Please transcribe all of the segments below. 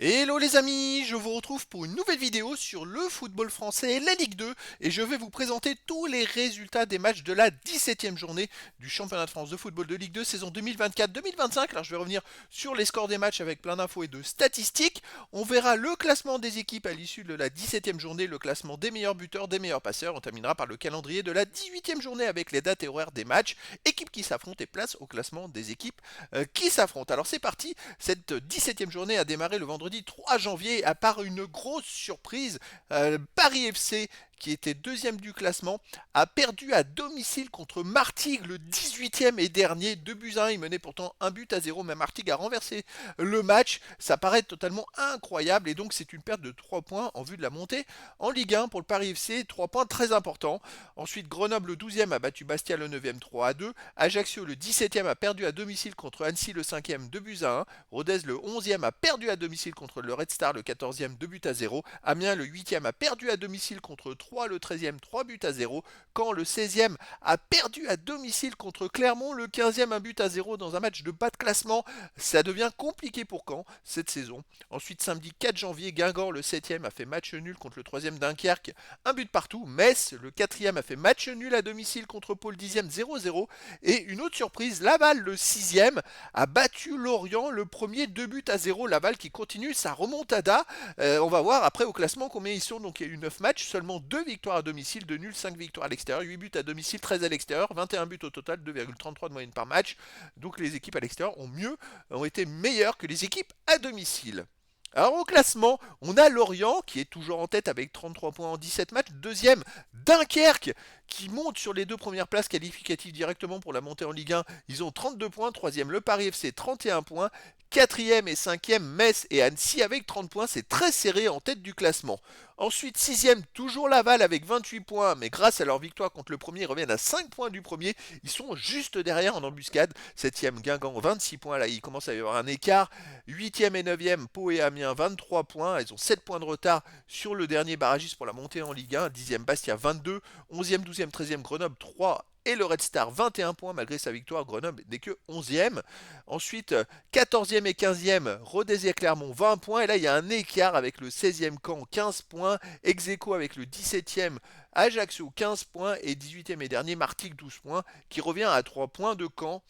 Hello les amis, je vous retrouve pour une nouvelle vidéo sur le football français et la Ligue 2 et je vais vous présenter tous les résultats des matchs de la 17e journée du championnat de France de football de Ligue 2 saison 2024-2025. Alors je vais revenir sur les scores des matchs avec plein d'infos et de statistiques. On verra le classement des équipes à l'issue de la 17e journée, le classement des meilleurs buteurs, des meilleurs passeurs. On terminera par le calendrier de la 18e journée avec les dates et horaires des matchs, équipes qui s'affrontent et place au classement des équipes qui s'affrontent. Alors c'est parti, cette 17e journée a démarré le vendredi 3 janvier, à part une grosse surprise, Paris FC, qui était deuxième du classement, a perdu à domicile contre Martigues, le 18e et dernier, 2 buts à 1. Il menait pourtant 1 but à 0, mais Martigues a renversé le match. Ça paraît totalement incroyable et donc c'est une perte de 3 points en vue de la montée en Ligue 1 pour le Paris FC, 3 points très importants. Ensuite, Grenoble, le 12e, a battu Bastia, le 9e, 3 à 2. Ajaccio, le 17e, a perdu à domicile contre Annecy, le 5e, 2 buts à 1. Rodez, le 11e, a perdu à domicile contre le Red Star, le 14e, 2 buts à 0. Amiens, le 8e, a perdu à domicile contre 3, le 13e, 3 buts à 0. Caen, le 16e, a perdu à domicile contre Clermont, le 15e, 1 but à 0 dans un match de bas de classement. Ça devient compliqué pour Caen cette saison. Ensuite, samedi 4 janvier, Guingamp, le 7e, a fait match nul contre le 3e Dunkerque, un but partout. Metz, le 4e, a fait match nul à domicile contre Pau, le 10e, 0-0. Et une autre surprise, Laval, le 6e, a battu Lorient, le premier, 2 buts à 0. Laval qui continue sa remontada. On va voir après au classement combien ils sont. Donc il y a eu 9 matchs, seulement 2 victoires à domicile, 2 nuls, 5 victoires à l'extérieur, 8 buts à domicile, 13 à l'extérieur, 21 buts au total, 2,33 de moyenne par match. Donc les équipes à l'extérieur ont été meilleures que les équipes à domicile. Alors au classement, on a Lorient qui est toujours en tête avec 33 points en 17 matchs. Deuxième, Dunkerque qui monte sur les deux premières places qualificatives directement pour la montée en Ligue 1. Ils ont 32 points. Troisième, le Paris FC, 31 points. Quatrième et cinquième, Metz et Annecy avec 30 points. C'est très serré en tête du classement. Ensuite, sixième, toujours Laval avec 28 points. Mais grâce à leur victoire contre le premier, ils reviennent à 5 points du premier. Ils sont juste derrière en embuscade. Septième, Guingamp, 26 points. Là, il commence à y avoir un écart. Huitième et neuvième, Pau et Amiens, 23 points. Ils ont 7 points de retard sur le dernier barragiste pour la montée en Ligue 1. Dixième, Bastia, 22. Onzième, douzième, treizième, Grenoble, 3 et le Red Star 21 points malgré sa victoire. Grenoble n'est que 11e. Ensuite 14e et 15e Rodez et Clermont 20 points. Et là il y a un écart avec le 16e Caen 15 points. Ex-aequo avec le 17e Ajaccio 15 points et 18e et dernier Martigues 12 points qui revient à 3 points de Caen.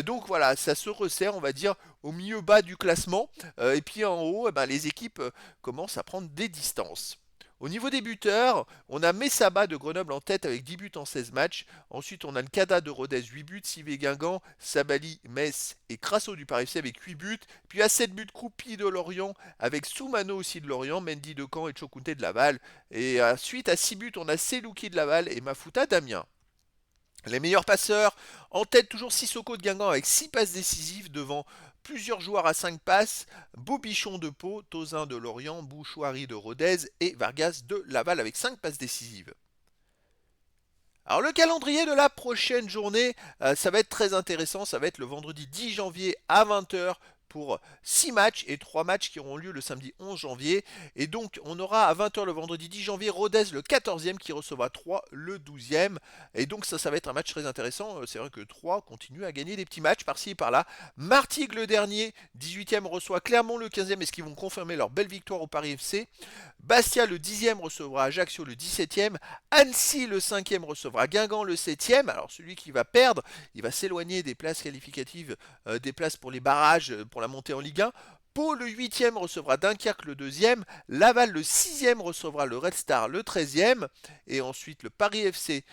Donc voilà, ça se resserre on va dire au milieu bas du classement. Et puis en haut, les équipes commencent à prendre des distances. Au niveau des buteurs, on a Messaba de Grenoble en tête avec 10 buts en 16 matchs. Ensuite, on a le Cada de Rodez, 8 buts, Sivé Guingamp, Sabali, Metz et Crasso du Paris FC avec 8 buts. Puis à 7 buts, Kroupi de Lorient avec Soumano aussi de Lorient, Mendy de Caen et Chokunte de Laval. Et ensuite, à 6 buts, on a Selouki de Laval et Mafuta d'Amiens. Les meilleurs passeurs, en tête toujours Sissoko de Guingamp avec 6 passes décisives devant plusieurs joueurs à 5 passes, Bobichon de Pau, Tozin de Lorient, Bouchouari de Rodez et Vargas de Laval avec 5 passes décisives. Alors le calendrier de la prochaine journée, ça va être très intéressant, ça va être le vendredi 10 janvier à 20h pour 6 matchs et 3 matchs qui auront lieu le samedi 11 janvier. Et donc on aura à 20h le vendredi 10 janvier Rodez le 14e qui recevra 3 le 12e. Et donc ça va être un match très intéressant. C'est vrai que 3 continue à gagner des petits matchs par-ci et par-là. Martigues le dernier, 18e reçoit Clermont le 15e. Est-ce qu'ils vont confirmer leur belle victoire au Paris FC? Bastia le 10e recevra Ajaccio le 17e. Annecy le 5e recevra Guingamp le 7e. Alors celui qui va perdre, il va s'éloigner des places qualificatives, des places pour les barrages, pour la montée en Ligue 1. Pau le 8e recevra Dunkerque le 2e. Laval le 6e recevra le Red Star le 13e. Et ensuite le Paris FC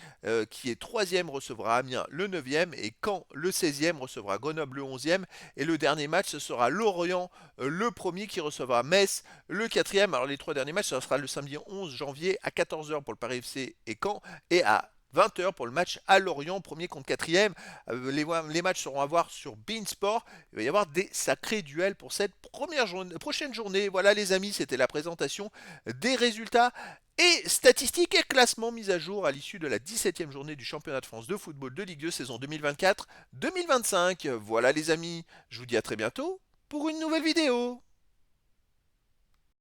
qui est 3e recevra Amiens le 9e. Et Caen le 16e recevra Grenoble le 11e. Et le dernier match ce sera Lorient le premier qui recevra Metz le 4e. Alors les 3 derniers matchs ce sera le samedi 11 janvier à 14h pour le Paris FC et Caen. Et à 20h pour le match à Lorient, premier contre quatrième. Les matchs seront à voir sur Beansport. Il va y avoir des sacrés duels pour cette prochaine journée. Voilà les amis, c'était la présentation des résultats et statistiques et classements mis à jour à l'issue de la 17e journée du championnat de France de football de Ligue 2 saison 2024-2025. Voilà les amis, je vous dis à très bientôt pour une nouvelle vidéo.